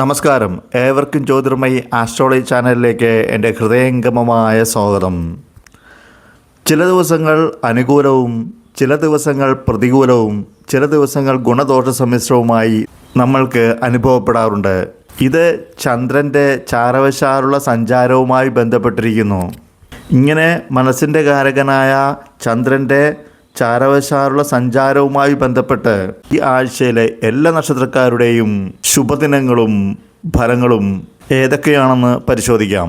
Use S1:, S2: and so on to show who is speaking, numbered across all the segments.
S1: നമസ്കാരം, ഏവർക്കും ജ്യോതിർമയി ആസ്ട്രോളജി ചാനലിലേക്ക് എൻ്റെ ഹൃദയംഗമമായ സ്വാഗതം. ചില ദിവസങ്ങൾ അനുകൂലവും ചില ദിവസങ്ങൾ പ്രതികൂലവും ചില ദിവസങ്ങൾ ഗുണദോഷ സമ്മിശ്രവുമായി നമ്മൾക്ക് അനുഭവപ്പെടാറുണ്ട്. ഇത് ചന്ദ്രൻ്റെ ചാരവശാലുള്ള സഞ്ചാരവുമായി ബന്ധപ്പെട്ടിരിക്കുന്നു. ഇങ്ങനെ മനസ്സിൻ്റെ കാരകനായ ചന്ദ്രൻ്റെ ചാരവശാലുള്ള സഞ്ചാരവുമായി ബന്ധപ്പെട്ട് ഈ ആഴ്ചയിലെ എല്ലാ നക്ഷത്രക്കാരുടെയും ശുഭദിനങ്ങളും ഫലങ്ങളും ഏതൊക്കെയാണെന്ന് പരിശോധിക്കാം.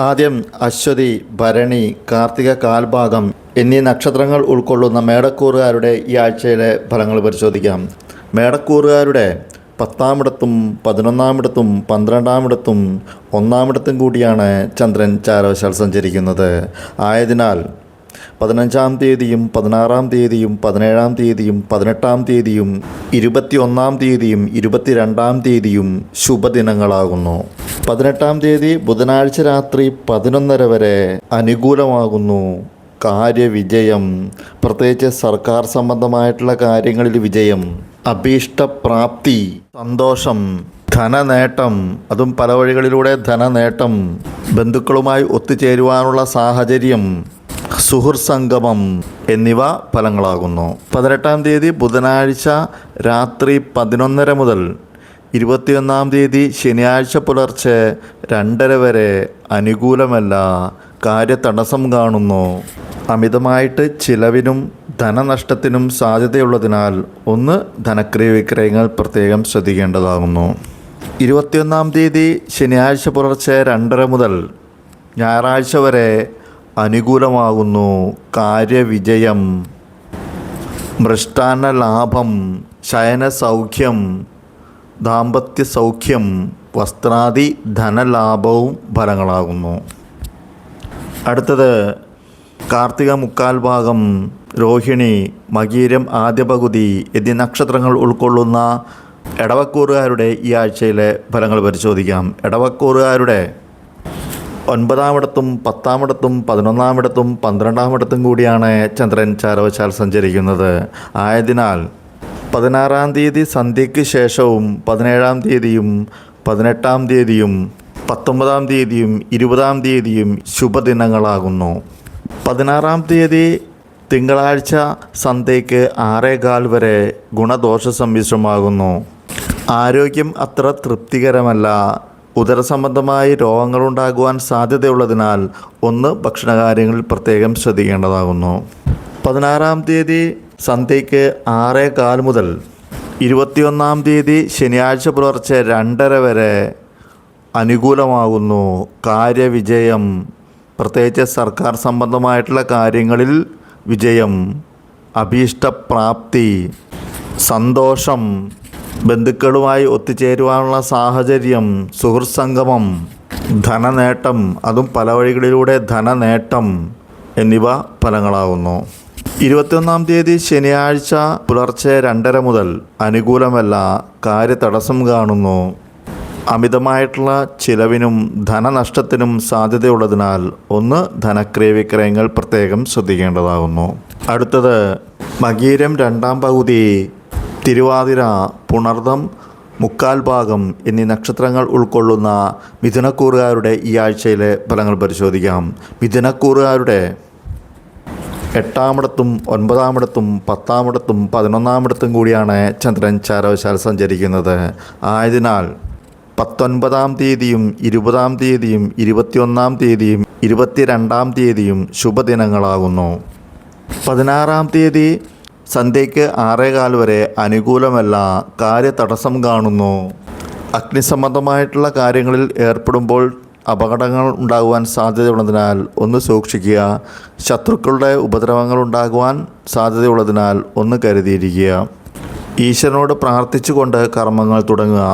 S1: ആദ്യം അശ്വതി, ഭരണി, കാർത്തിക കാൽഭാഗം എന്നീ നക്ഷത്രങ്ങൾ ഉൾക്കൊള്ളുന്ന മേടക്കൂറുകാരുടെ ഈ ആഴ്ചയിലെ ഫലങ്ങൾ പരിശോധിക്കാം. മേടക്കൂറുകാരുടെ 10-ാമിടത്തും 11-ാമിടത്തും 12-ാമിടത്തും 1-ാമിടത്തും കൂടിയാണ് ചന്ദ്രൻ ചാരവശാൽ സഞ്ചരിക്കുന്നത്. ആയതിനാൽ 15-ാം തീയതിയും 16-ാം തീയതിയും 17-ാം തീയതിയും 18-ാം തീയതിയും 21-ാം തീയതിയും 22-ാം തീയതിയും ശുഭദിനങ്ങളാകുന്നു. 18-ാം തീയതി ബുധനാഴ്ച രാത്രി 11:30 വരെ അനുകൂലമാകുന്നു. കാര്യവിജയം, പ്രത്യേകിച്ച് സർക്കാർ സംബന്ധമായിട്ടുള്ള കാര്യങ്ങളിൽ വിജയം, അഭീഷ്ടപ്രാപ്തി, സന്തോഷം, ധനനേട്ടം, അതും പല വഴികളിലൂടെ ധനനേട്ടം, ബന്ധുക്കളുമായി ഒത്തുചേരുവാനുള്ള സാഹചര്യം, സുഹൃത്സംഗമം എന്നിവ ഫലങ്ങളാകുന്നു. 18-ാം തീയതി ബുധനാഴ്ച രാത്രി 11:30 മുതൽ 21-ാം തീയതി ശനിയാഴ്ച പുലർച്ചെ 2:30 വരെ അനുകൂലമല്ല. കാര്യതടസ്സം കാണുന്നു. അമിതമായിട്ട് ചിലവിനും ധനനഷ്ടത്തിനും സാധ്യതയുള്ളതിനാൽ ധനക്രയ വിക്രയങ്ങൾ പ്രത്യേകം ശ്രദ്ധിക്കേണ്ടതാകുന്നു. 21-ാം തീയതി ശനിയാഴ്ച പുലർച്ചെ 2:30 മുതൽ ഞായറാഴ്ച വരെ അനുകൂലമാകുന്നു. കാര്യവിജയം, മൃഷ്ടാന്ന ലാഭം, ശയനസൗഖ്യം, ദാമ്പത്യ സൗഖ്യം, വസ്ത്രാദി ധനലാഭവും ഫലങ്ങളാകുന്നു. അടുത്തത് കാർത്തിക മുക്കാൽ ഭാഗം, രോഹിണി, മകീരം ആദ്യ പകുതി എന്നീ നക്ഷത്രങ്ങൾ ഉൾക്കൊള്ളുന്ന എടവക്കൂറുകാരുടെ ഈ ആഴ്ചയിലെ ഫലങ്ങൾ പരിശോധിക്കാം. എടവക്കൂറുകാരുടെ 9-ാമിടത്തും 10-ാമിടത്തും 11-ാമിടത്തും 12-ാമിടത്തും കൂടിയാണ് ചന്ദ്രൻ ചാരവശാൽ സഞ്ചരിക്കുന്നത്. ആയതിനാൽ 16-ാം തീയതി സന്ധ്യയ്ക്ക് ശേഷവും 17-ാം തീയതിയും 18-ാം തീയതിയും 19-ാം തീയതിയും 20-ാം തീയതിയും ശുഭദിനങ്ങളാകുന്നു. 16-ാം തീയതി തിങ്കളാഴ്ച സന്ധ്യയ്ക്ക് 6:15 വരെ ഗുണദോഷ സമ്മിശ്രമാകുന്നു. ആരോഗ്യം അത്ര തൃപ്തികരമല്ല. ഉദരസംബന്ധമായി രോഗങ്ങളുണ്ടാകുവാൻ സാധ്യതയുള്ളതിനാൽ ഭക്ഷണകാര്യങ്ങളിൽ പ്രത്യേകം ശ്രദ്ധിക്കേണ്ടതാകുന്നു. 16-ാം തീയതി സന്ധ്യയ്ക്ക് 6:15 മുതൽ 21-ാം തീയതി ശനിയാഴ്ച പുലർച്ചെ 2:30 വരെ അനുകൂലമാകുന്നു. കാര്യവിജയം, പ്രത്യേകിച്ച് സർക്കാർ സംബന്ധമായിട്ടുള്ള കാര്യങ്ങളിൽ വിജയം, അഭീഷ്ടപ്രാപ്തി, സന്തോഷം, ബന്ധുക്കളുമായി ഒത്തുചേരുവാനുള്ള സാഹചര്യം, സുഹൃത്സംഗമം, ധനനേട്ടം, അതും പല വഴികളിലൂടെ ധനനേട്ടം എന്നിവ ഫലങ്ങളാകുന്നു. 21-ാം തീയതി ശനിയാഴ്ച പുലർച്ചെ 2:30 മുതൽ അനുകൂലമല്ല. കാര്യതടസ്സം കാണുന്നു. അമിതമായിട്ടുള്ള ചിലവിനും ധനനഷ്ടത്തിനും സാധ്യതയുള്ളതിനാൽ ധനക്രയ വിക്രയങ്ങൾ പ്രത്യേകം ശ്രദ്ധിക്കേണ്ടതാകുന്നു. അടുത്തത് മകീരം 2-ാം പകുതി, തിരുവാതിര, പുണർദം മുക്കാൽ ഭാഗം എന്നീ നക്ഷത്രങ്ങൾ ഉൾക്കൊള്ളുന്ന മിഥുനക്കൂറുകാരുടെ ഈ ആഴ്ചയിലെ ഫലങ്ങൾ പരിശോധിക്കാം. മിഥുനക്കൂറുകാരുടെ 8-ാമിടത്തും 9-ാമിടത്തും 10-ാമിടത്തും 11-ാമിടത്തും കൂടിയാണ് ചന്ദ്രൻ ചാരവശാൽ സഞ്ചരിക്കുന്നത്. ആയതിനാൽ 19-ാം തീയതിയും 20-ാം തീയതിയും 21-ാം തീയതിയും 22-ാം തീയതിയും ശുഭദിനങ്ങളാകുന്നു. 16-ാം തീയതി സന്ധ്യയ്ക്ക് 6:15 വരെ അനുകൂലമല്ല. കാര്യതടസ്സം കാണുന്നു. അഗ്നിസംബന്ധമായിട്ടുള്ള കാര്യങ്ങളിൽ ഏർപ്പെടുമ്പോൾ അപകടങ്ങൾ ഉണ്ടാകുവാൻ സാധ്യതയുള്ളതിനാൽ സൂക്ഷിക്കുക. ശത്രുക്കളുടെ ഉപദ്രവങ്ങൾ ഉണ്ടാകുവാൻ സാധ്യതയുള്ളതിനാൽ കരുതിയിരിക്കുക. ഈശ്വരനോട് പ്രാർത്ഥിച്ചുകൊണ്ട് കർമ്മങ്ങൾ തുടങ്ങുക.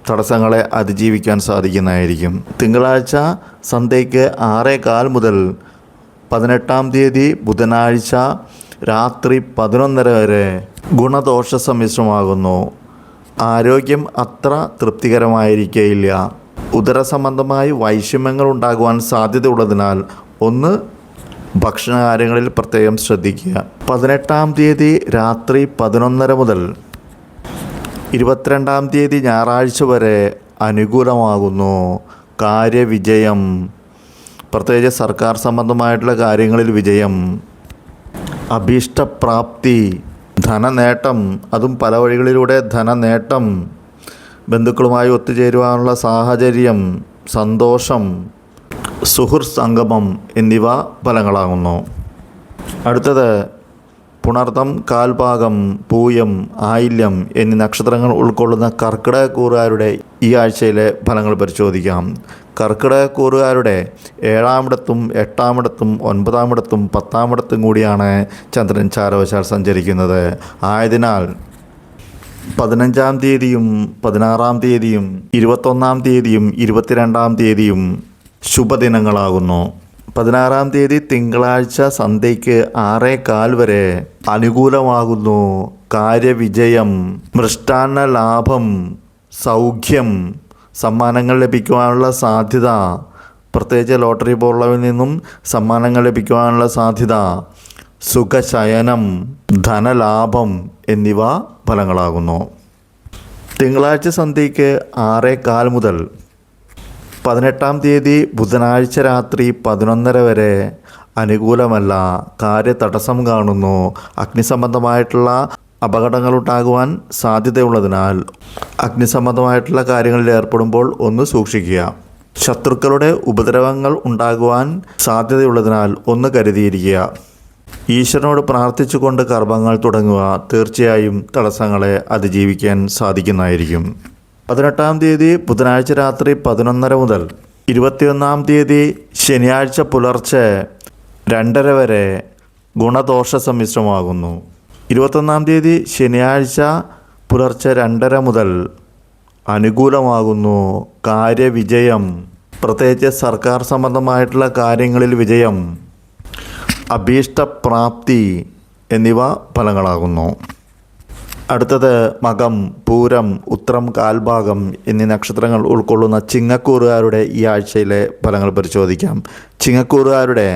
S1: തടസ്സങ്ങളെ അതിജീവിക്കാൻ സാധിക്കുന്നതായിരിക്കും. തിങ്കളാഴ്ച സന്ധ്യയ്ക്ക് 6:15 മുതൽ 18-ാം തീയതി ബുധനാഴ്ച രാത്രി 11:30 വരെ ഗുണദോഷ സമ്മിശ്രമാകുന്നു. ആരോഗ്യം അത്ര തൃപ്തികരമായിരിക്കുകയില്ല. ഉദരസംബന്ധമായി വൈഷമ്യങ്ങൾ ഉണ്ടാകുവാൻ സാധ്യതയുള്ളതിനാൽ ഭക്ഷണകാര്യങ്ങളിൽ പ്രത്യേകം ശ്രദ്ധിക്കുക. 18-ാം തീയതി രാത്രി 11:30 മുതൽ 22-ാം തീയതി ഞായറാഴ്ച വരെ അനുകൂലമാകുന്നു. കാര്യവിജയം, പ്രത്യേകിച്ച് സർക്കാർ സംബന്ധമായിട്ടുള്ള കാര്യങ്ങളിൽ വിജയം. അഭീഷ്ടപ്രാപ്തി, ധനനേട്ടം, അതും പല വഴികളിലൂടെ ധനനേട്ടം. ബന്ധുക്കളുമായി ഒത്തുചേരുവാനുള്ള സാഹചര്യം, സന്തോഷം. സുഹൃത്ത് സംഗമം എന്നിവ ഫലങ്ങളാകുന്നു. അടുത്തത് പുണർതം, കാൽഭാഗം, പൂയം, ആയില്യം എന്നീ നക്ഷത്രങ്ങൾ ഉൾക്കൊള്ളുന്ന കർക്കിടകക്കൂറുകാരുടെ ഈ ആഴ്ചയിലെ ഫലങ്ങൾ പരിശോധിക്കാം. കർക്കിടകക്കൂറുകാരുടെ 7-ാമിടത്തും 8-ാമിടത്തും 9-ാമിടത്തും 10-ാമിടത്തും കൂടിയാണ് ചന്ദ്രൻ ചാരവശാൽ സഞ്ചരിക്കുന്നത്. ആയതിനാൽ 15-ാം തീയതിയും 16-ാം തീയതിയും 21-ാം തീയതിയും 22-ാം തീയതിയും ശുഭദിനങ്ങളാകുന്നു. 16-ാം തീയതി തിങ്കളാഴ്ച സന്ധ്യയ്ക്ക് 6:15 വരെ അനുകൂലമാകുന്നു. കാര്യവിജയം, മൃഷ്ടാന്ന ലാഭം, സൗഖ്യം, സമ്മാനങ്ങൾ ലഭിക്കുവാനുള്ള സാധ്യത, പ്രത്യേകിച്ച് ലോട്ടറി പോലുള്ളവയിൽ നിന്നും സമ്മാനങ്ങൾ ലഭിക്കുവാനുള്ള സാധ്യത, സുഖശയനം, ധനലാഭം എന്നിവ ഫലങ്ങളാകുന്നു. തിങ്കളാഴ്ച സന്ധ്യയ്ക്ക് 6:15 മുതൽ 18-ാം തീയതി ബുധനാഴ്ച രാത്രി 11:30 വരെ അനുകൂലമല്ല. കാര്യതടസ്സം കാണുന്നു. അഗ്നിസംബന്ധമായിട്ടുള്ള അപകടങ്ങളുണ്ടാകുവാൻ സാധ്യതയുള്ളതിനാൽ അഗ്നിസംബന്ധമായിട്ടുള്ള കാര്യങ്ങളിൽ ഏർപ്പെടുമ്പോൾ ഒന്ന് സൂക്ഷിക്കുക. ശത്രുക്കളുടെ ഉപദ്രവങ്ങൾ ഉണ്ടാകുവാൻ സാധ്യതയുള്ളതിനാൽ ഒന്ന് കരുതിയിരിക്കുക. ഈശ്വരനോട് പ്രാർത്ഥിച്ചുകൊണ്ട് കർമ്മങ്ങൾ തുടങ്ങുക. തീർച്ചയായും തടസ്സങ്ങളെ അതിജീവിക്കാൻ സാധിക്കുന്നതായിരിക്കും. 18-ാം തീയതി ബുധനാഴ്ച രാത്രി 11:30 മുതൽ 21-ാം തീയതി ശനിയാഴ്ച പുലർച്ചെ 2:30 വരെ ഗുണദോഷ സമ്മിശ്രമാകുന്നു. 21-ാം തീയതി ശനിയാഴ്ച പുലർച്ചെ 2:30 മുതൽ അനുകൂലമാകുന്നു. കാര്യവിജയം, പ്രത്യേകിച്ച് സർക്കാർ സംബന്ധമായിട്ടുള്ള കാര്യങ്ങളിൽ വിജയം, അഭീഷ്ടപ്രാപ്തി എന്നിവ ഫലങ്ങളാകുന്നു. അടുത്തത് മകം, പൂരം, ഉത്രം, കാൽഭാഗം എന്നീ നക്ഷത്രങ്ങൾ ഉൾക്കൊള്ളുന്ന ചിങ്ങക്കൂറുകാരുടെ ഈ ആഴ്ചയിലെ ഫലങ്ങൾ പരിശോധിക്കാം. ചിങ്ങക്കൂറുകാരുടെ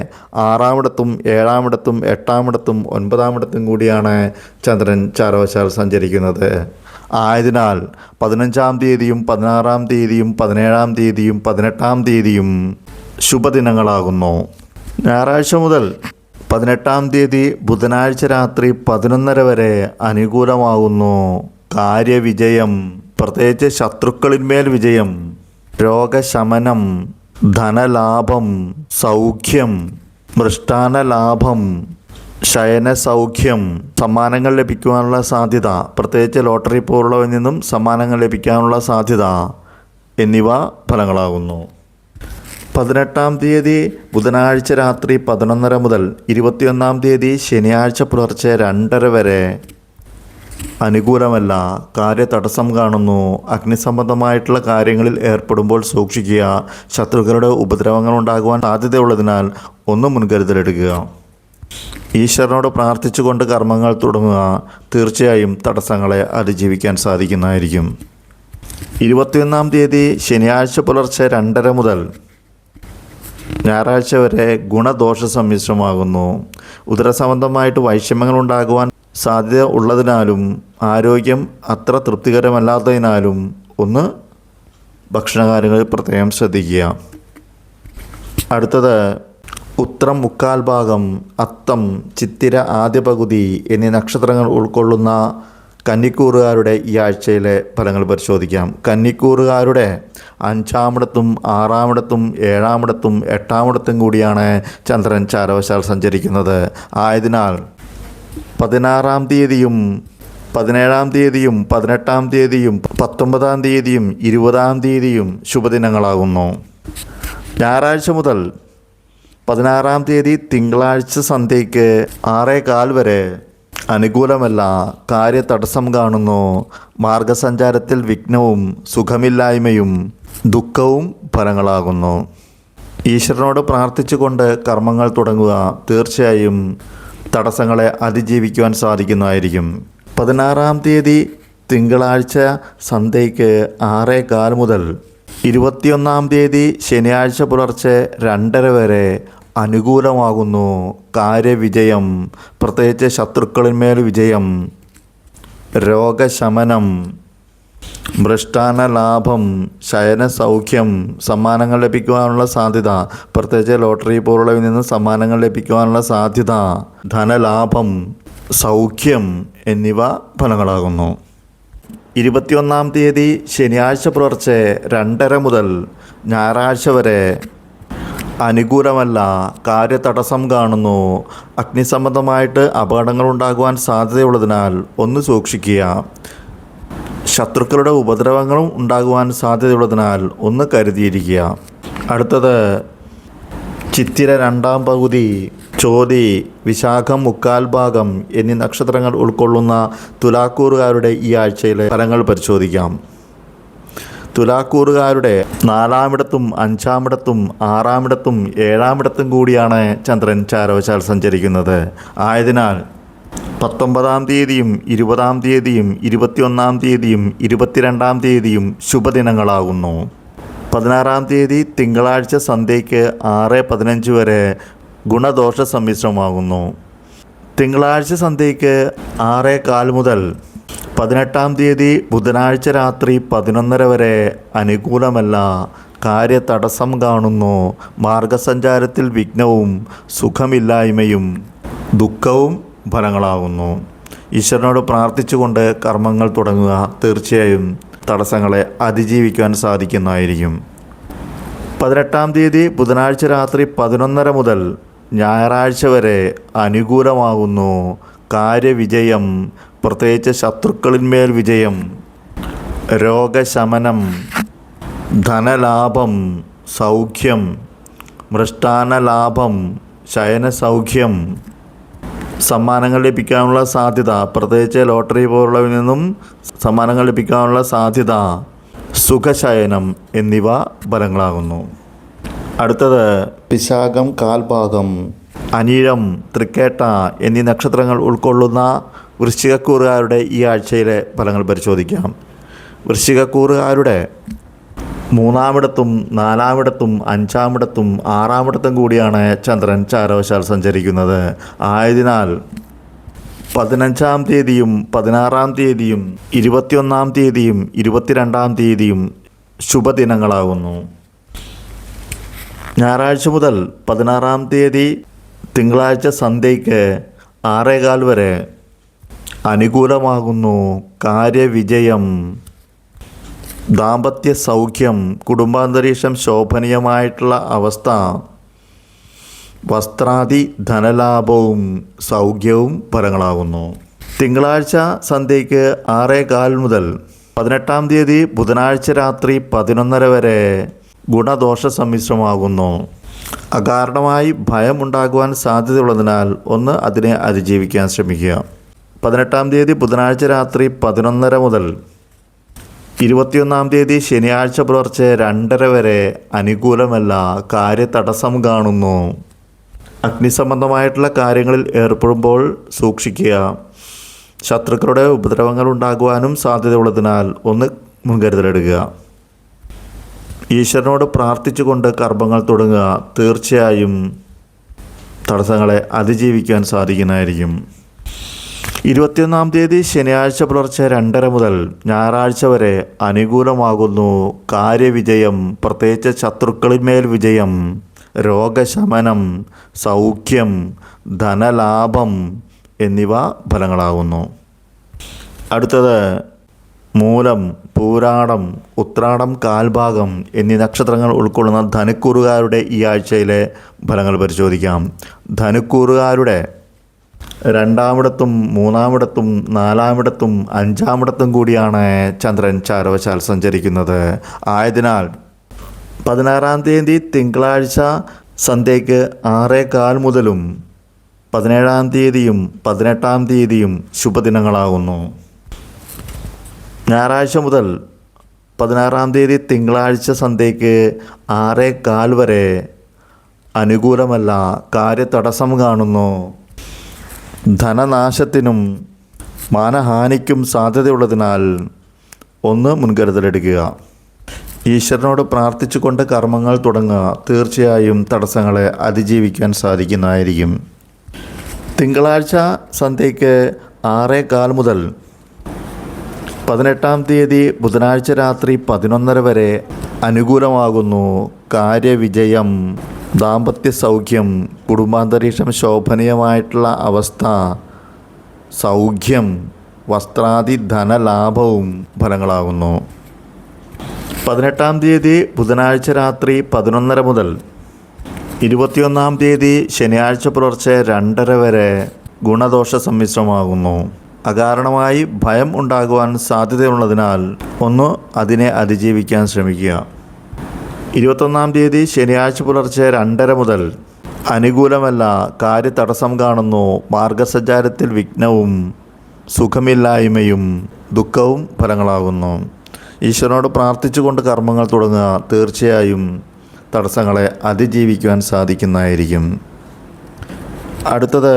S1: 6-ാമിടത്തും 7-ാമിടത്തും 8-ാമിടത്തും 9-ാമിടത്തും കൂടിയാണ് ചന്ദ്രൻ ചാരവശാൽ സഞ്ചരിക്കുന്നത്. ആയതിനാൽ 15-ാം തീയതിയും 16-ാം തീയതിയും 17-ാം തീയതിയും 18-ാം തീയതിയും ശുഭദിനങ്ങളാകുന്നു. ഞായറാഴ്ച മുതൽ 18-ാം തീയതി ബുധനാഴ്ച രാത്രി 11:30 വരെ അനുകൂലമാകുന്നു. കാര്യവിജയം, പ്രത്യേകിച്ച് ശത്രുക്കളിന്മേൽ വിജയം, രോഗശമനം, ധനലാഭം, സൗഖ്യം, മൃഷ്ടാന്ന ലാഭം, ശയനസൗഖ്യം, സമ്മാനങ്ങൾ ലഭിക്കുവാനുള്ള സാധ്യത, പ്രത്യേകിച്ച് ലോട്ടറി പോലുള്ളവയിൽ നിന്നും സമ്മാനങ്ങൾ ലഭിക്കാനുള്ള സാധ്യത എന്നിവ ഫലങ്ങളാകുന്നു. 18-ാം തീയതി ബുധനാഴ്ച രാത്രി 11:30 മുതൽ 21-ാം തീയതി ശനിയാഴ്ച പുലർച്ചെ 2:30 വരെ അനുകൂലമല്ല. കാര്യതടസ്സം കാണുന്നു. അഗ്നിസംബന്ധമായിട്ടുള്ള കാര്യങ്ങളിൽ ഏർപ്പെടുമ്പോൾ സൂക്ഷിക്കുക. ശത്രുക്കളുടെ ഉപദ്രവങ്ങൾ ഉണ്ടാകുവാൻ സാധ്യതയുള്ളതിനാൽ ഒന്ന് മുൻകരുതലെടുക്കുക. ഈശ്വരനോട് പ്രാർത്ഥിച്ചുകൊണ്ട് കർമ്മങ്ങൾ തുടങ്ങുക. തീർച്ചയായും തടസ്സങ്ങളെ അതിജീവിക്കാൻ സാധിക്കുന്നതായിരിക്കും. 21-ാം തീയതി ശനിയാഴ്ച പുലർച്ചെ 2:30 മുതൽ ഞായറാഴ്ച വരെ ഗുണദോഷ സമ്മിശ്രമാകുന്നു. ഉദരസംബന്ധമായിട്ട് വൈഷമ്യങ്ങൾ ഉണ്ടാകുവാൻ സാധ്യത ഉള്ളതിനാലും ആരോഗ്യം അത്ര തൃപ്തികരമല്ലാത്തതിനാലും ഒന്ന് ഭക്ഷണകാര്യങ്ങളിൽ പ്രത്യേകം ശ്രദ്ധിക്കുക. അടുത്തത് ഉത്രം, മുക്കാൽ ഭാഗം, അത്തം, ചിത്തിര ആദ്യ പകുതി എന്നീ നക്ഷത്രങ്ങൾ ഉൾക്കൊള്ളുന്ന കന്നിക്കൂറുകാരുടെ ഈ ആഴ്ചയിലെ ഫലങ്ങൾ പരിശോധിക്കാം. കന്നിക്കൂറുകാരുടെ 5-ാമിടത്തും 6-ാമിടത്തും 7-ാമിടത്തും 8-ാമിടത്തും കൂടിയാണ് ചന്ദ്രൻ ചാരവശാൽ സഞ്ചരിക്കുന്നത്. ആയതിനാൽ 16-ാം തീയതിയും 17-ാം തീയതിയും 18-ാം തീയതിയും 19-ാം തീയതിയും 20-ാം തീയതിയും ശുഭദിനങ്ങളാകുന്നു. ഞായറാഴ്ച മുതൽ 16-ാം തീയതി തിങ്കളാഴ്ച സന്ധ്യയ്ക്ക് 6:15 വരെ അനുകൂലമല്ല. കാര്യതടസ്സം കാണുന്നു. മാർഗസഞ്ചാരത്തിൽ വിഘ്നവും സുഖമില്ലായ്മയും ദുഃഖവും ഫലങ്ങളാകുന്നു. ഈശ്വരനോട് പ്രാർത്ഥിച്ചുകൊണ്ട് കർമ്മങ്ങൾ തുടങ്ങുക. തീർച്ചയായും തടസ്സങ്ങളെ അതിജീവിക്കുവാൻ സാധിക്കുന്നതായിരിക്കും. 16-ാം തീയതി തിങ്കളാഴ്ച സന്ധ്യയ്ക്ക് 6:15 മുതൽ 21-ാം തീയതി ശനിയാഴ്ച പുലർച്ചെ 2:30 വരെ അനുകൂലമാകുന്നു. കാര്യവിജയം, പ്രത്യേകിച്ച് ശത്രുക്കളിന്മേൽ വിജയം, രോഗശമനം, മൃഷ്ടാന്ന ലാഭം, ശയന സൗഖ്യം, സമ്മാനങ്ങൾ ലഭിക്കുവാനുള്ള സാധ്യത, പ്രത്യേകിച്ച് ലോട്ടറി പോലുള്ളവയിൽ നിന്ന് സമ്മാനങ്ങൾ ലഭിക്കുവാനുള്ള സാധ്യത, ധനലാഭം, സൗഖ്യം എന്നിവ ഫലങ്ങളാകുന്നു. 21 തീയതി ശനിയാഴ്ച പുലർച്ചെ 2:30 മുതൽ ഞായറാഴ്ച വരെ അനുകൂലമല്ല, കാര്യതടസ്സം കാണുന്നു. അഗ്നിസംബന്ധമായിട്ട് അപകടങ്ങൾ ഉണ്ടാകുവാൻ സാധ്യതയുള്ളതിനാൽ ഒന്ന് സൂക്ഷിക്കുക. ശത്രുക്കളുടെ ഉപദ്രവങ്ങളും ഉണ്ടാകുവാൻ സാധ്യതയുള്ളതിനാൽ ഒന്ന് കരുതിയിരിക്കുക. അടുത്തത് ചിത്തിര 2-ാം പകുതി, ചോതി, വിശാഖം 3/4 ഭാഗം എന്നീ നക്ഷത്രങ്ങൾ ഉൾക്കൊള്ളുന്ന തുലാക്കൂറുകാരുടെ ഈ ആഴ്ചയിലെ ഫലങ്ങൾ പരിശോധിക്കാം. തുലാക്കൂറുകാരുടെ 4-ാമിടത്തും 5-ാമിടത്തും 6-ാമിടത്തും 7-ാമിടത്തും കൂടിയാണ് ചന്ദ്രൻ ചാരവശാൽ സഞ്ചരിക്കുന്നത്. ആയതിനാൽ 19-ാം തീയതിയും 20-ാം തീയതിയും 21-ാം തീയതിയും 22-ാം തീയതിയും ശുഭദിനങ്ങളാകുന്നു. 16-ാം തീയതി തിങ്കളാഴ്ച സന്ധ്യയ്ക്ക് 6:15 വരെ ഗുണദോഷ സമ്മിശ്രമാകുന്നു. തിങ്കളാഴ്ച സന്ധ്യയ്ക്ക് 6:15 മുതൽ 18-ാം തീയതി ബുധനാഴ്ച രാത്രി 11:30 വരെ അനുകൂലമല്ല, കാര്യതടസ്സം കാണുന്നു. മാർഗസഞ്ചാരത്തിൽ വിഘ്നവും സുഖമില്ലായ്മയും ദുഃഖവും ഫലങ്ങളാകുന്നു. ഈശ്വരനോട് പ്രാർത്ഥിച്ചുകൊണ്ട് കർമ്മങ്ങൾ തുടങ്ങുക. തീർച്ചയായും തടസ്സങ്ങളെ അതിജീവിക്കാൻ സാധിക്കുന്നതായിരിക്കും. 18-ാം തീയതി ബുധനാഴ്ച രാത്രി 11:30 മുതൽ ഞായറാഴ്ച വരെ അനുകൂലമാകുന്നു. കാര്യവിജയം, പ്രത്യേകിച്ച് ശത്രുക്കളിന്മേൽ വിജയം, രോഗശമനം, ധനലാഭം, സൗഖ്യം, മൃഷ്ടാന്ന ലാഭം, ശയനസൗഖ്യം, സമ്മാനങ്ങൾ ലഭിക്കാനുള്ള സാധ്യത, പ്രത്യേകിച്ച് ലോട്ടറി പോലുള്ളവയിൽ നിന്നും സമ്മാനങ്ങൾ ലഭിക്കാനുള്ള സാധ്യത, സുഖശയനം എന്നിവ ഫലങ്ങളാകുന്നു. അടുത്തത് വിശാഖം 1/4 ഭാഗം, അനിഴം, തൃക്കേട്ട എന്നീ നക്ഷത്രങ്ങൾ ഉൾക്കൊള്ളുന്ന വൃശ്ചികക്കൂറുകാരുടെ ഈ ആഴ്ചയിലെ ഫലങ്ങൾ പരിശോധിക്കാം. വൃശ്ചികക്കൂറുകാരുടെ 3-ാമിടത്തും 4-ാമിടത്തും 5-ാമിടത്തും 6-ാമിടത്തും കൂടിയാണ് ചന്ദ്രൻ ചാരവശാൽ സഞ്ചരിക്കുന്നത്. ആയതിനാൽ 15-ാം തീയതിയും 16-ാം തീയതിയും 21-ാം തീയതിയും 22-ാം തീയതിയും ശുഭദിനങ്ങളാകുന്നു. ഞായറാഴ്ച മുതൽ 16-ാം തീയതി തിങ്കളാഴ്ച സന്ധ്യയ്ക്ക് 6:15 വരെ അനുകൂലമാകുന്നു. കാര്യവിജയം, ദാമ്പത്യ സൗഖ്യം, കുടുംബാന്തരീക്ഷം ശോഭനീയമായിട്ടുള്ള അവസ്ഥ, വസ്ത്രാദി ധനലാഭവും സൗഖ്യവും ഫലങ്ങളാകുന്നു. തിങ്കളാഴ്ച സന്ധ്യയ്ക്ക് 6:15 മുതൽ 18-ാം തീയതി ബുധനാഴ്ച രാത്രി 11:30 വരെ ഗുണദോഷ സമ്മിശ്രമാകുന്നു. അകാരണമായി ഭയമുണ്ടാകുവാൻ സാധ്യതയുള്ളതിനാൽ ഒന്ന് അതിനെ അതിജീവിക്കാൻ ശ്രമിക്കുക. 18-ാം തീയതി ബുധനാഴ്ച രാത്രി 11:30 മുതൽ 21-ാം തീയതി ശനിയാഴ്ച പുലർച്ചെ 2:30 വരെ അനുകൂലമല്ല, കാര്യതടസ്സം കാണുന്നു. അഗ്നിസംബന്ധമായിട്ടുള്ള കാര്യങ്ങളിൽ ഏർപ്പെടുമ്പോൾ സൂക്ഷിക്കുക. ശത്രുക്കളുടെ ഉപദ്രവങ്ങൾ ഉണ്ടാകുവാനും സാധ്യതയുള്ളതിനാൽ ഒന്ന് മുൻകരുതലെടുക്കുക. ഈശ്വരനോട് പ്രാർത്ഥിച്ചുകൊണ്ട് കർമ്മങ്ങൾ തുടങ്ങുക. തീർച്ചയായും തടസ്സങ്ങളെ അതിജീവിക്കാൻ സാധിക്കുന്നതായിരിക്കും. 21-ാം തീയതി ശനിയാഴ്ച പുലർച്ചെ 2:30 മുതൽ ഞായറാഴ്ച വരെ അനുകൂലമാകുന്നു. കാര്യവിജയം, പ്രത്യേകിച്ച് ശത്രുക്കളിന്മേൽ വിജയം, രോഗശമനം, സൗഖ്യം, ധനലാഭം എന്നിവ ഫലങ്ങളാകുന്നു. അടുത്തത് മൂലം, പൂരാടം, ഉത്രാടം 1/4 ഭാഗം എന്നീ നക്ഷത്രങ്ങൾ ഉൾക്കൊള്ളുന്ന ധനുക്കൂറുകാരുടെ ഈ ആഴ്ചയിലെ ഫലങ്ങൾ പരിശോധിക്കാം. ധനുക്കൂറുകാരുടെ 2-ാമിടത്തും 3-ാമിടത്തും 4-ാമിടത്തും 5-ാമിടത്തും കൂടിയാണ് ചന്ദ്രൻ ചാരവശാൽ സഞ്ചരിക്കുന്നത്. ആയതിനാൽ 16-ാം തീയതി തിങ്കളാഴ്ച സന്ധ്യയ്ക്ക് 6:15 മുതലും 17-ാം തീയതിയും 18-ാം തീയതിയും ശുഭദിനങ്ങളാകുന്നു. ഞായറാഴ്ച മുതൽ 16-ാം തീയതി തിങ്കളാഴ്ച സന്ധ്യയ്ക്ക് 6:15 വരെ അനുകൂലമല്ല, കാര്യതടസ്സം കാണുന്നു. ധനനാശത്തിനും മാനഹാനിക്കും സാധ്യതയുള്ളതിനാൽ ഒന്ന് മുൻകരുതലെടുക്കുക. ഈശ്വരനോട് പ്രാർത്ഥിച്ചുകൊണ്ട് കർമ്മങ്ങൾ തുടങ്ങുക. തീർച്ചയായും തടസ്സങ്ങളെ അതിജീവിക്കാൻ സാധിക്കുന്നതായിരിക്കും. തിങ്കളാഴ്ച സന്ധ്യയ്ക്ക് 6:15 മുതൽ 18-ാം തീയതി ബുധനാഴ്ച രാത്രി 11:30 വരെ അനുകൂലമാകുന്നു. കാര്യവിജയം, ദാമ്പത്യ സൗഖ്യം, കുടുംബാന്തരീക്ഷം ശോഭനീയമായിട്ടുള്ള അവസ്ഥ, സൗഖ്യം, വസ്ത്രാദി ധനലാഭവും ഫലങ്ങളാകുന്നു. 18-ാം തീയതി ബുധനാഴ്ച രാത്രി 11:30 മുതൽ 21-ാം തീയതി ശനിയാഴ്ച പുലർച്ചെ 2:30 വരെ ഗുണദോഷ സമ്മിശ്രമാകുന്നു. അകാരണമായി ഭയം ഉണ്ടാകുവാൻ സാധ്യതയുള്ളതിനാൽ അതിനെ അതിജീവിക്കാൻ ശ്രമിക്കുക. 21-ാം തീയതി ശനിയാഴ്ച പുലർച്ചെ 2:30 മുതൽ അനുകൂലമല്ല, കാര്യതടസ്സം കാണുന്നു. മാർഗസഞ്ചാരത്തിൽ വിഘ്നവും സുഖമില്ലായ്മയും ദുഃഖവും ഫലങ്ങളാകുന്നു. ഈശ്വരനോട് പ്രാർത്ഥിച്ചുകൊണ്ട് കർമ്മങ്ങൾ തുടങ്ങുക. തീർച്ചയായും തടസ്സങ്ങളെ അതിജീവിക്കുവാൻ സാധിക്കുന്നതായിരിക്കും. അടുത്തത്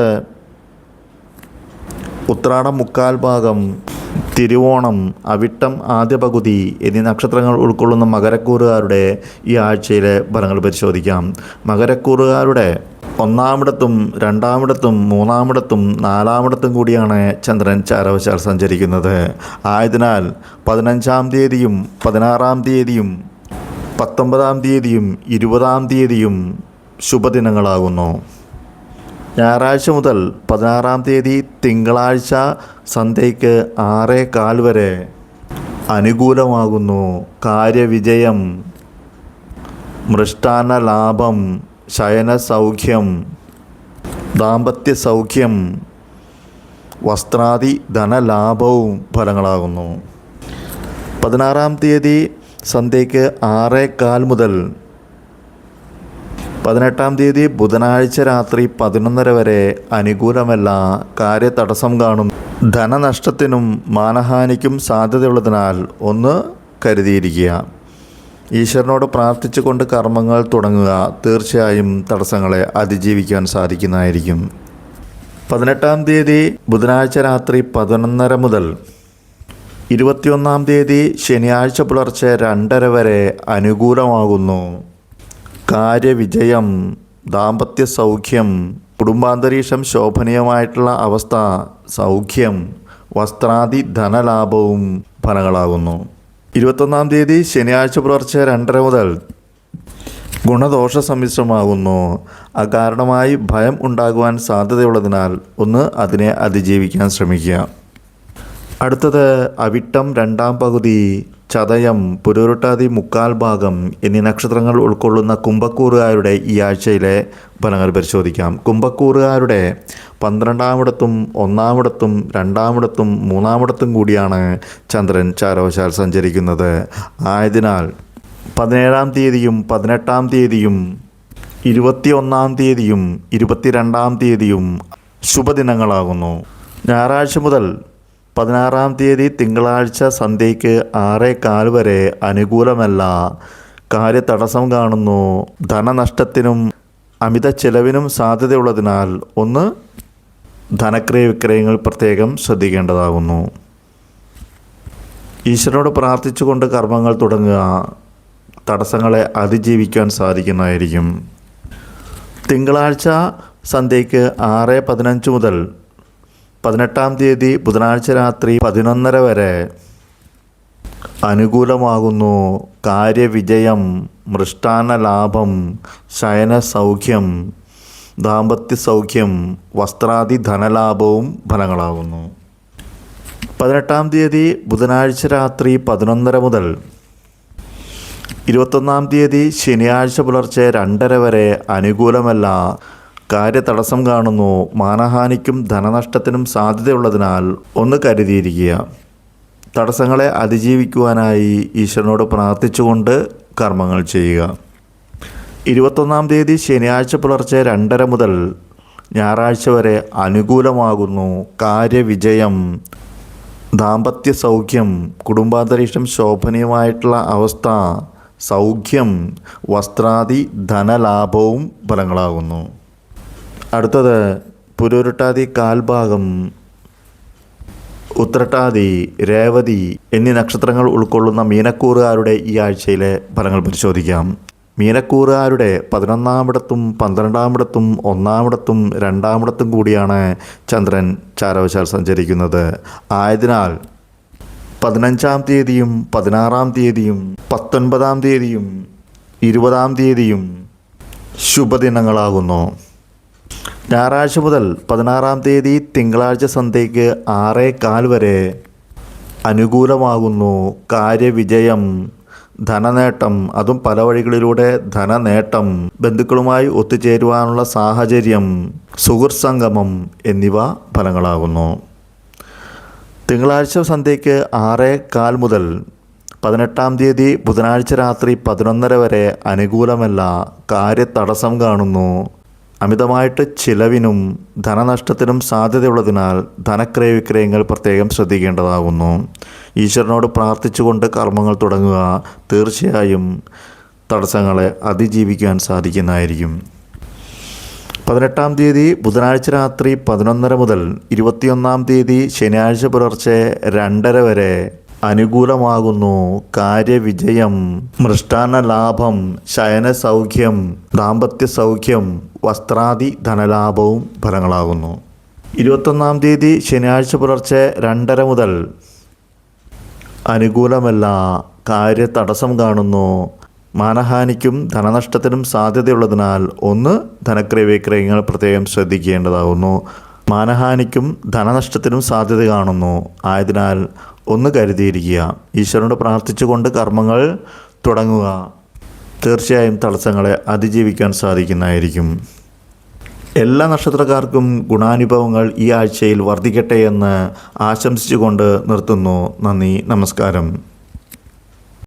S1: ഉത്രാടം മുക്കാൽ ഭാഗം, തിരുവോണം, അവിട്ടം ആദ്യ പകുതി എന്നീ നക്ഷത്രങ്ങൾ ഉൾക്കൊള്ളുന്ന മകരക്കൂറുകാരുടെ ഈ ആഴ്ചയിലെ ഫലങ്ങൾ പരിശോധിക്കാം. മകരക്കൂറുകാരുടെ 1-ാമിടത്തും 2-ാമിടത്തും 3-ാമിടത്തും 4-ാമിടത്തും കൂടിയാണ് ചന്ദ്രൻ ചാരവശാൽ സഞ്ചരിക്കുന്നത്. ആയതിനാൽ 15-ാം തീയതിയും 16-ാം തീയതിയും 19-ാം തീയതിയും 20-ാം തീയതിയും ശുഭദിനങ്ങളാകുന്നു. ഞായറാഴ്ച മുതൽ 16-ാം തീയതി തിങ്കളാഴ്ച സന്ധ്യയ്ക്ക് 6:15 വരെ അനുകൂലമാകുന്നു. കാര്യവിജയം, മൃഷ്ടാന്ന ലാഭം, ശയന സൗഖ്യം, ദാമ്പത്യ സൗഖ്യം, വസ്ത്രാദി ധനലാഭവും ഫലങ്ങളാകുന്നു. 16-ാം തീയതി സന്ധ്യയ്ക്ക് 6:15 മുതൽ 18-ാം തീയതി ബുധനാഴ്ച രാത്രി 11:30 വരെ അനുകൂലമല്ല, കാര്യതടസ്സം കാണുന്നു. ധനനഷ്ടത്തിനും മാനഹാനിക്കും സാധ്യതയുള്ളതിനാൽ കരുതിയിരിക്കുക. ഈശ്വരനോട് പ്രാർത്ഥിച്ചുകൊണ്ട് കർമ്മങ്ങൾ തുടങ്ങുക. തീർച്ചയായും തടസ്സങ്ങളെ അതിജീവിക്കാൻ സാധിക്കുന്നതായിരിക്കും. 18-ാം തീയതി ബുധനാഴ്ച രാത്രി 11:30 മുതൽ 21-ാം തീയതി ശനിയാഴ്ച പുലർച്ചെ 2:30 വരെ അനുകൂലമാകുന്നു. കാര്യവിജയം, ദാമ്പത്യ സൗഖ്യം, കുടുംബാന്തരീക്ഷം ശോഭനീയമായിട്ടുള്ള അവസ്ഥ, സൗഖ്യം, വസ്ത്രാദി ധനലാഭവും ഫലങ്ങളാകുന്നു. 21-ാം തീയതി ശനിയാഴ്ച പുലർച്ചെ 2:30 മുതൽ ഗുണദോഷ സമ്മിശ്രമാകുന്നു. അകാരണമായി ഭയം ഉണ്ടാകുവാൻ സാധ്യതയുള്ളതിനാൽ അതിനെ അതിജീവിക്കാൻ ശ്രമിക്കുക. അടുത്തത് അവിട്ടം 2-ാം പകുതി, ചതയം, പുരുരുട്ടാതി മുക്കാൽ ഭാഗം എന്നീ നക്ഷത്രങ്ങൾ ഉൾക്കൊള്ളുന്ന കുംഭക്കൂറുകാരുടെ ഈ ആഴ്ചയിലെ ഫലങ്ങൾ പരിശോധിക്കാം. കുംഭക്കൂറുകാരുടെ 12-ാമിടത്തും 1-ാമിടത്തും 2-ാമിടത്തും 3-ാമിടത്തും കൂടിയാണ് ചന്ദ്രൻ ചാരവശാൽ സഞ്ചരിക്കുന്നത്. ആയതിനാൽ 17-ാം തീയതിയും 18-ാം തീയതിയും 21-ാം തീയതിയും 22-ാം തീയതിയും ശുഭദിനങ്ങളാകുന്നു. ഞായറാഴ്ച മുതൽ 16-ാം തീയതി തിങ്കളാഴ്ച സന്ധ്യയ്ക്ക് 6:15 വരെ അനുകൂലമല്ല, കാര്യതടസ്സം കാണുന്നു. ധനനഷ്ടത്തിനും അമിത ചെലവിനും സാധ്യതയുള്ളതിനാൽ ധനക്രയ വിക്രയങ്ങൾ പ്രത്യേകം ശ്രദ്ധിക്കേണ്ടതാകുന്നു. ഈശ്വരനോട് പ്രാർത്ഥിച്ചുകൊണ്ട് കർമ്മങ്ങൾ തുടങ്ങുക. തടസ്സങ്ങളെ അതിജീവിക്കാൻ സാധിക്കുന്നതായിരിക്കും. തിങ്കളാഴ്ച സന്ധ്യയ്ക്ക് 6:15 മുതൽ 18-ാം തീയതി ബുധനാഴ്ച രാത്രി 11:30 വരെ അനുകൂലമാകുന്നു. കാര്യവിജയം, മൃഷ്ടാന്ന ലാഭം, ശയന സൗഖ്യം, ദാമ്പത്യ സൗഖ്യം, വസ്ത്രാദി ധനലാഭവും ഫലങ്ങളാകുന്നു. 18-ാം തീയതി ബുധനാഴ്ച രാത്രി 11:30 മുതൽ 21-ാം തീയതി ശനിയാഴ്ച പുലർച്ചെ 2:30 വരെ അനുകൂലമല്ല, കാര്യതടസ്സം കാണുന്നു. മാനഹാനിക്കും ധനനഷ്ടത്തിനും സാധ്യതയുള്ളതിനാൽ കരുതിയിരിക്കുക. തടസ്സങ്ങളെ അതിജീവിക്കുവാനായി ഈശ്വരനോട് പ്രാർത്ഥിച്ചുകൊണ്ട് കർമ്മങ്ങൾ ചെയ്യുക. 21-ാം തീയതി ശനിയാഴ്ച പുലർച്ചെ 2:30 മുതൽ ഞായറാഴ്ച വരെ അനുകൂലമാകുന്നു. കാര്യവിജയം, ദാമ്പത്യ സൗഖ്യം, കുടുംബാന്തരീക്ഷം ശോഭനീയമായിട്ടുള്ള അവസ്ഥ, സൗഖ്യം, വസ്ത്രാദി ധനലാഭവും ഫലങ്ങളാകുന്നു. അടുത്തത് പുരുരുട്ടാതി കാൽഭാഗം, ഉത്രട്ടാതി, രേവതി എന്നീ നക്ഷത്രങ്ങൾ ഉൾക്കൊള്ളുന്ന മീനക്കൂറുകാരുടെ ഈ ആഴ്ചയിലെ ഫലങ്ങൾ പരിശോധിക്കാം. മീനക്കൂറുകാരുടെ 11-ാമിടത്തും 12-ാമിടത്തും 1-ാമിടത്തും 2-ാമിടത്തും കൂടിയാണ് ചന്ദ്രൻ ചാരവശാൽ സഞ്ചരിക്കുന്നത്. ആയതിനാൽ 15-ാം തീയതിയും 16-ാം തീയതിയും 19-ാം തീയതിയും 20-ാം തീയതിയും ശുഭദിനങ്ങളാകുന്നു. ഞായറാഴ്ച മുതൽ 16-ാം തീയതി തിങ്കളാഴ്ച സന്ധ്യയ്ക്ക് 6:15 വരെ അനുകൂലമാകുന്നു. കാര്യവിജയം, ധനനേട്ടം, അതും പല വഴികളിലൂടെ ധനനേട്ടം, ബന്ധുക്കളുമായി ഒത്തുചേരുവാനുള്ള സാഹചര്യം, സുഹൃത്ത് സംഗമം എന്നിവ ഫലങ്ങളാകുന്നു. തിങ്കളാഴ്ച സന്ധ്യയ്ക്ക് 6:15 മുതൽ 18-ാം തീയതി ബുധനാഴ്ച രാത്രി 11:30 വരെ അനുകൂലമല്ല. കാര്യതടസ്സം കാണുന്നു. അമിതമായിട്ട് ചിലവിനും ധനനഷ്ടത്തിനും സാധ്യതയുള്ളതിനാൽ ധനക്രയവിക്രയങ്ങൾ പ്രത്യേകം ശ്രദ്ധിക്കേണ്ടതാകുന്നു. ഈശ്വരനോട് പ്രാർത്ഥിച്ചുകൊണ്ട് കർമ്മങ്ങൾ തുടങ്ങുക. തീർച്ചയായും തടസ്സങ്ങളെ അതിജീവിക്കാൻ സാധിക്കുന്നതായിരിക്കും. 18-ാം തീയതി ബുധനാഴ്ച രാത്രി 11:30 മുതൽ 21-ാം തീയതി ശനിയാഴ്ച പുലർച്ചെ 2:30 വരെ അനുകൂലമാകുന്നു. കാര്യവിജയം, മൃഷ്ടാന്ന ലാഭം, ശയനസൗഖ്യം, ദാമ്പത്യ സൗഖ്യം, വസ്ത്രാദി ധനലാഭവും ഫലങ്ങളാകുന്നു. 21-ാം തീയതി ശനിയാഴ്ച പുലർച്ചെ 2:30 മുതൽ അനുകൂലമല്ല. കാര്യതടസ്സം കാണുന്നു. മാനഹാനിക്കും ധനനഷ്ടത്തിനും സാധ്യതയുള്ളതിനാൽ ധനക്രയവിക്രയങ്ങൾ പ്രത്യേകം ശ്രദ്ധിക്കേണ്ടതാകുന്നു. മാനഹാനിക്കും ധനനഷ്ടത്തിനും സാധ്യത കാണുന്നു. ആയതിനാൽ കരുതിയിരിക്കുക. ഈശ്വരനോട് പ്രാർത്ഥിച്ചുകൊണ്ട് കർമ്മങ്ങൾ തുടങ്ങുക. തീർച്ചയായും തടസ്സങ്ങളെ അതിജീവിക്കാൻ സാധിക്കുന്നതായിരിക്കും. എല്ലാ നക്ഷത്രക്കാർക്കും ഗുണാനുഭവങ്ങൾ ഈ ആഴ്ചയിൽ വർദ്ധിക്കട്ടെ എന്ന് ആശംസിച്ചുകൊണ്ട് നിർത്തുന്നു. നന്ദി, നമസ്കാരം.